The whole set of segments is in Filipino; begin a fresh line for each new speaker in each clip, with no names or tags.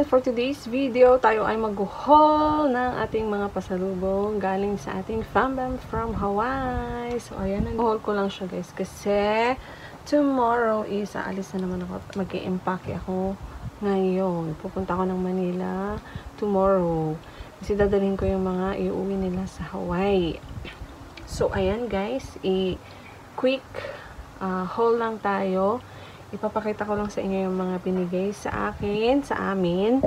ayan, for today's video, tayo ay mag-haul ng ating mga pasalubong galing sa ating fambam from Hawaii. So, ayan, nag-haul ko lang siya guys kasi tomorrow is aalis na naman ako. Mag-i-empake ako ngayon. Pupunta ako ng Manila tomorrow. Kasi dadalhin ko yung mga iuwi nila sa Hawaii. So, ayan guys, quick haul lang tayo. Ipapakita ko lang sa inyo yung mga binigay sa akin, sa amin.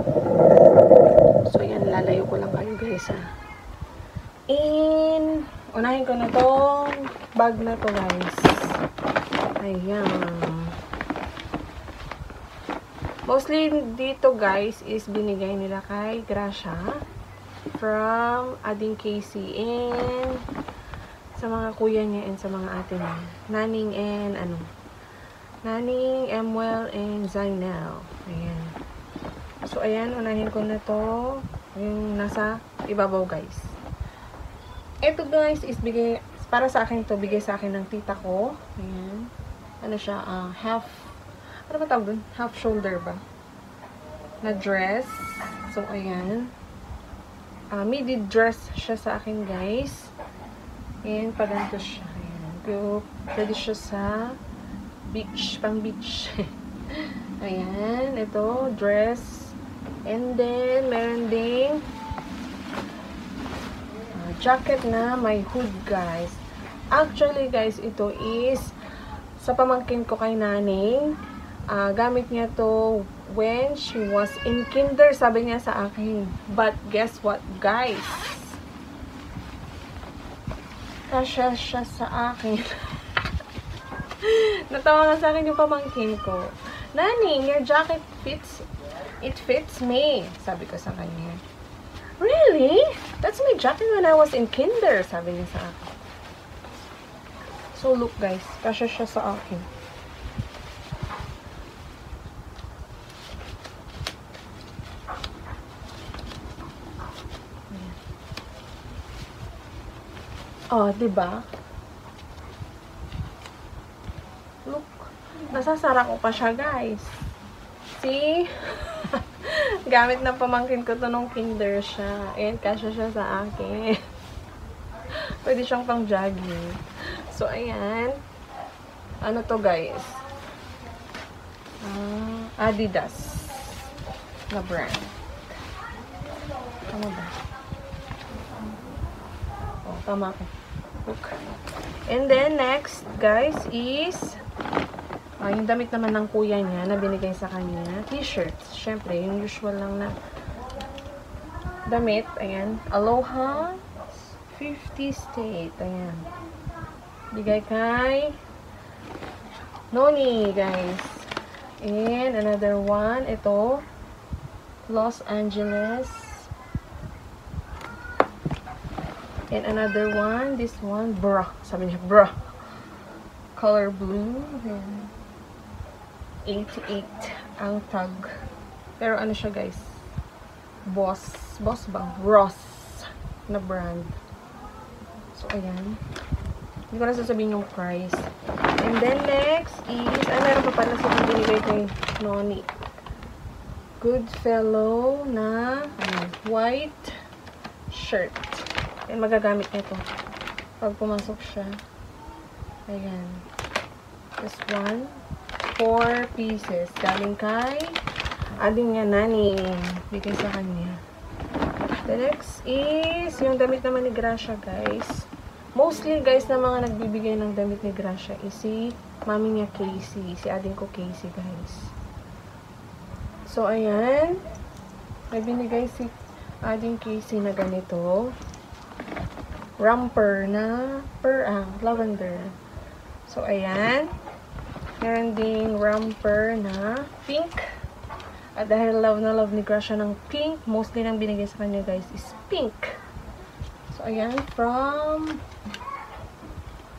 So, ayan, lalayo ko lang kayo guys, ha. And, unahin ko na tong bag na to guys. Ayan. Mostly dito guys is binigay nila kay Gracia from Ading Casey and sa mga kuya niya and sa mga ate niya. Naning and Naning, Emwell, and Zainel. Ayan. So, ayan, unahin ko na to. Yung nasa ibabaw, guys. Ito, guys, is bigay, para sa akin to, bigay sa akin ng tita ko. Ayan. Ano siya, half, ano ba tawag dun? Half shoulder ba? Na dress. So, ayan. Midi dress siya sa akin, guys. And, paganto siya. Ayan. Pwede siya sa beach, pang beach. Ayan, ito, dress. And then, meron ding jacket na may hood, guys. Actually, guys, ito is sa pamangkin ko kay Naning. Gamit niya to when she was in kinder, sabi niya sa akin. But, guess what, guys? Kasya siya sa akin. Natawa nga sa akin yung pamangkin ko. Naning, your jacket fits me. Sabi ko sa kanya. Really? That's my jacket when I was in kinder. Sabi niya sa akin. So, look guys. Kasya siya sa akin. Oh, diba? Look, nasasara ko pa siya, guys. See? Gamit ng pamangkin ko to nung kinder siya. And kasya siya sa akin. Pwede siyang pang jogging. So, ayan. Ano to, guys? Adidas na brand. Tama ba? Oh, tama ko. Look. And then, next, guys, is yung damit naman ng kuya niya na binigay sa kanya. T-shirts. Siyempre, yung usual lang na damit. Ayan. Aloha 50 State. Ayan. Bigay kay Noni, guys. And another one. Ito. Los Angeles. And another one, this one, bra. Sabi niya, bra. Color blue. Ayan. 88 ang tag. Pero ano siya, guys? Boss ba? Ross na brand. So, ayan. Hindi ko na sasabihin yung price. And then, next is, meron pa pala sa binigay kay Noni. Goodfellow na white shirt. And magagamit nito pag pumasok siya. Ayan. This one. 4 pieces. Galing kay ading niya, Nani. Bigay sa kanya. The next is yung damit naman ni Gracia, guys. Mostly, guys, na mga nagbibigay ng damit ni Gracia is si mami niya, Casey. Si ading ko, Casey, guys. So, ayan. May binigay si ading Casey na ganito. Romper na lavender. So, ayan. Meron ding romper na pink. At dahil love na love ni Gracia ng pink, mostly nang binigay sa kanya, guys, is pink. So, ayan. From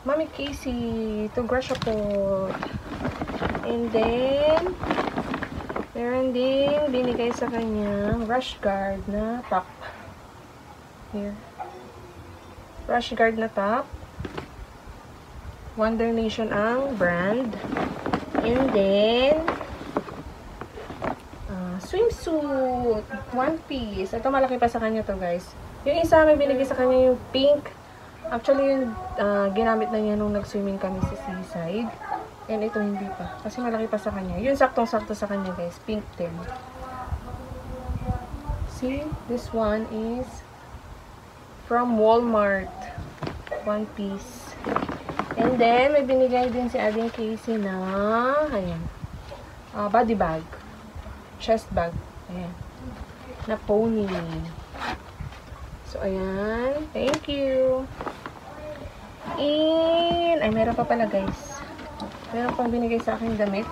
Mami Casey to Gracia po. And then, meron ding binigay sa kanya rush guard na top. Here. Rush guard na top. Wonder Nation ang brand. And then, swimsuit. One piece. Ito malaki pa sa kanya to guys. Yung isa may binigay sa kanya yung pink. Actually, yung ginamit na niya nung nag-swimming kami sa seaside. And ito hindi pa. Kasi malaki pa sa kanya. Yun saktong-sakto sa kanya guys. Pink din. See? This one is from Walmart. One piece. And then, may binigay din si Ading Casey na, ayan, body bag. Chest bag. Ayan. Na pony. So, ayan. Thank you. And, ay, meron pa pala guys. Meron pang binigay sa akin damit.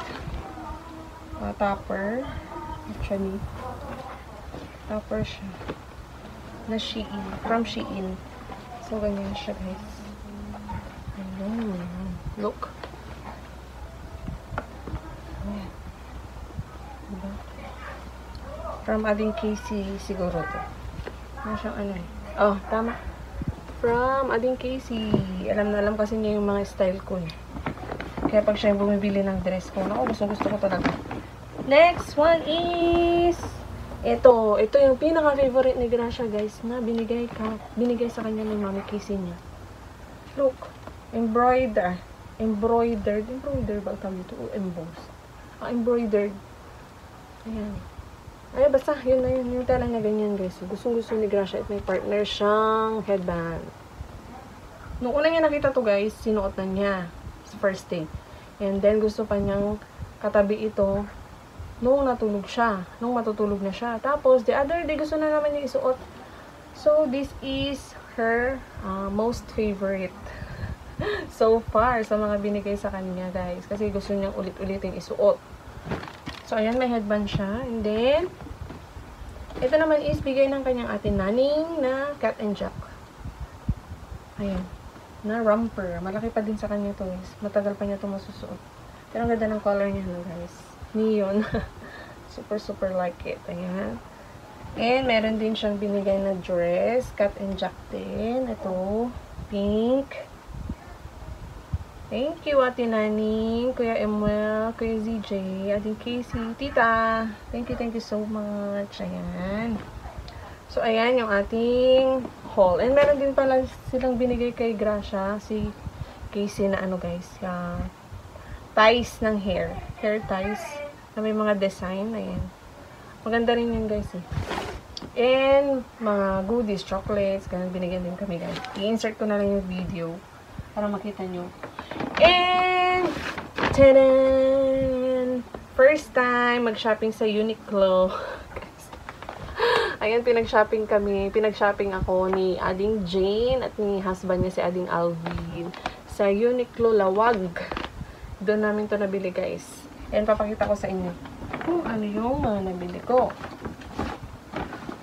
Topper. Actually. Topper siya. Na Shein. From Shein. So, ganyan siya guys. Ayun. Look. Ayan. Diba? From Ading Casey siguro to. Ano siyang ano eh. Oh, tama. From Ading Casey. Alam na alam kasi niya yung mga style ko eh. Kaya pag siya yung bumibili ng dress ko, naku, gusto ko talaga. Next one is ito yung pinaka-favorite ni Gracia guys na binigay sa kanya ng Mami Casey niya. Look, embroidered ba ang tawag ito? O embossed? Embroidered. Ayan. Ay, basta, yun na yun. Yung tala niya ganyan guys. Gusto ni Gracia at may partner siyang headband. Nung una niya nakita to guys, sinuot na niya sa first day. And then, gusto pa niyang katabi ito nung natulog siya. Nung matutulog na siya. Tapos, the other day, gusto na naman niya isuot. So, this is her most favorite so far sa mga binigay sa kanya, guys. Kasi gusto niyang ulit-ulitin isuot. So, ayan, may headband siya. And then, ito naman is bigay ng kanyang ating naning na Cat and Jack. Ayan. Na romper. Malaki pa din sa kanya to guys. Matagal pa niya ito masusuot. Pero ang ganda ng color niya no guys. Neon. Super like it. Ayan. And meron din siyang binigay na dress. Cat and Jack din. Ito. Pink. Thank you Ate Naning, Kuya Emuel, Kuya ZJ, Ading Casey, Tita. Thank you so much. Ayan. So, ayan yung ating haul. And meron din pala silang binigay kay Gracia, si Casey na ano guys, ties ng hair. Hair ties na may mga design. Ayan. Maganda rin yun guys eh. And mga goodies, chocolates, ganun binigyan din kami guys. I-insert ko na lang yung video para makita nyo. And tadan! First time mag-shopping sa Uniqlo. Ayan, pinag-shopping kami. Pinag-shopping ako ni Ading Jane at ni husband niya si Ading Alvin sa Uniqlo Lawag. Doon namin to nabili, guys. And papakita ko sa inyo kung ano yung mga nabili ko.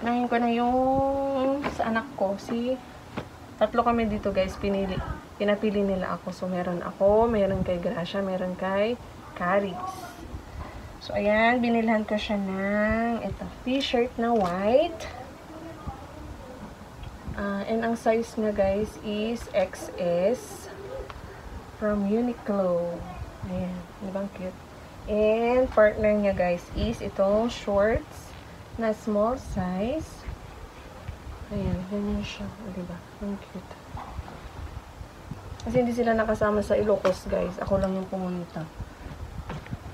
Nahin ko na yung sa anak ko. Tatlo kami dito, guys. Pinapili nila ako. So, meron ako, meron kay Gracia, meron kay Caris. So, ayan, binilhan ko siya ng ito, t-shirt na white. And ang size niya, guys, is XS from Uniqlo. Ayan, diba cute? And partner niya, guys, is itong shorts na small size. Ayan, ganyan siya. Diba? Ang cute. Kasi hindi sila nakasama sa Ilocos, guys. Ako lang yung pumunta.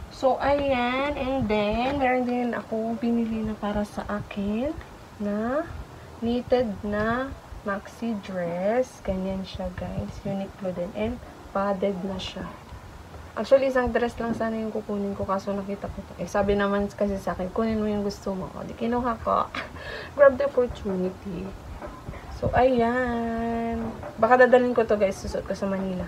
So, ayan. And then, meron din ako pinili na para sa akin na knitted na maxi dress. Ganyan siya, guys. Uniqlo din. And padded na siya. Actually, isang dress lang sana yung kukunin ko. Kaso nakita ko to. Sabi naman kasi sa akin, kunin mo yung gusto mo. O, di kinuha ko. Grab the opportunity. So, ayan. Baka dadalhin ko to, guys. Susot ko sa Manila.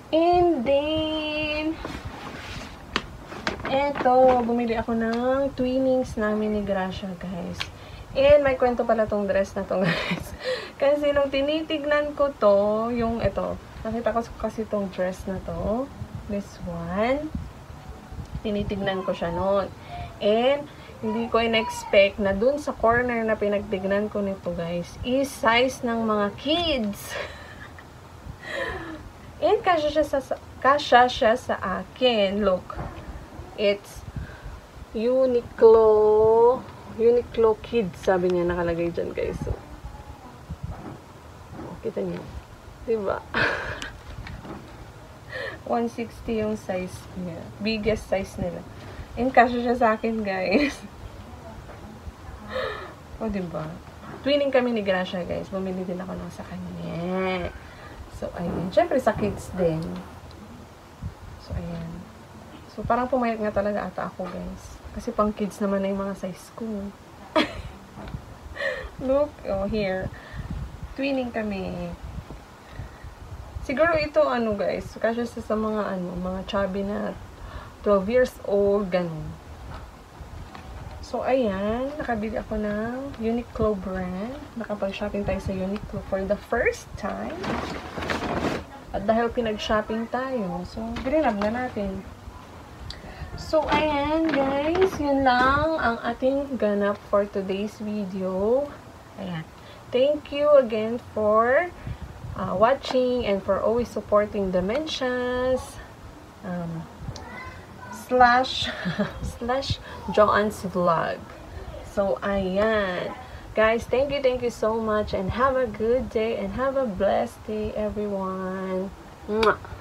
And then, eto, bumili ako ng twinings namin ni Gracia, guys. And may kwento pala tong dress na to, guys. Kasi nung tinitignan ko to, yung ito, nakita ko kasi tong dress na to, this one, tinitignan ko siya noon. And, hindi ko in-expect na dun sa corner na pinagtignan ko nito, guys, is size ng mga kids. And kasya siya sa akin. Look. It's Uniqlo Kids, sabi niya, nakalagay dyan, guys. So, kita niyo. Diba? 160 yung size niya. Biggest size nila. And kasya siya sa akin, guys. O, diba? Twinning kami ni Gracia, guys. Bumili din ako lang sa kanya. So, ayan. Siyempre, sa kids din. So, ayan. So, parang pumayat nga talaga ata ako, guys. Kasi pang kids naman na yung mga size ko. Look, oh, here. Twinning kami. Siguro ito, guys, kasi sa mga, mga chubby na 12 years old, ganun. So, ayan, nakabili ako ng Uniqlo brand. Nakapag-shopping tayo sa Uniqlo for the first time. At dahil pinag-shopping tayo, so, binilab na natin. So, ayan, guys, yun lang ang ating ganap for today's video. Ayan. Thank you again for watching and for always supporting Dimensions slash Joanne's Vlog. So, ayan. Guys, thank you so much and have a good day and have a blessed day, everyone. Mwah!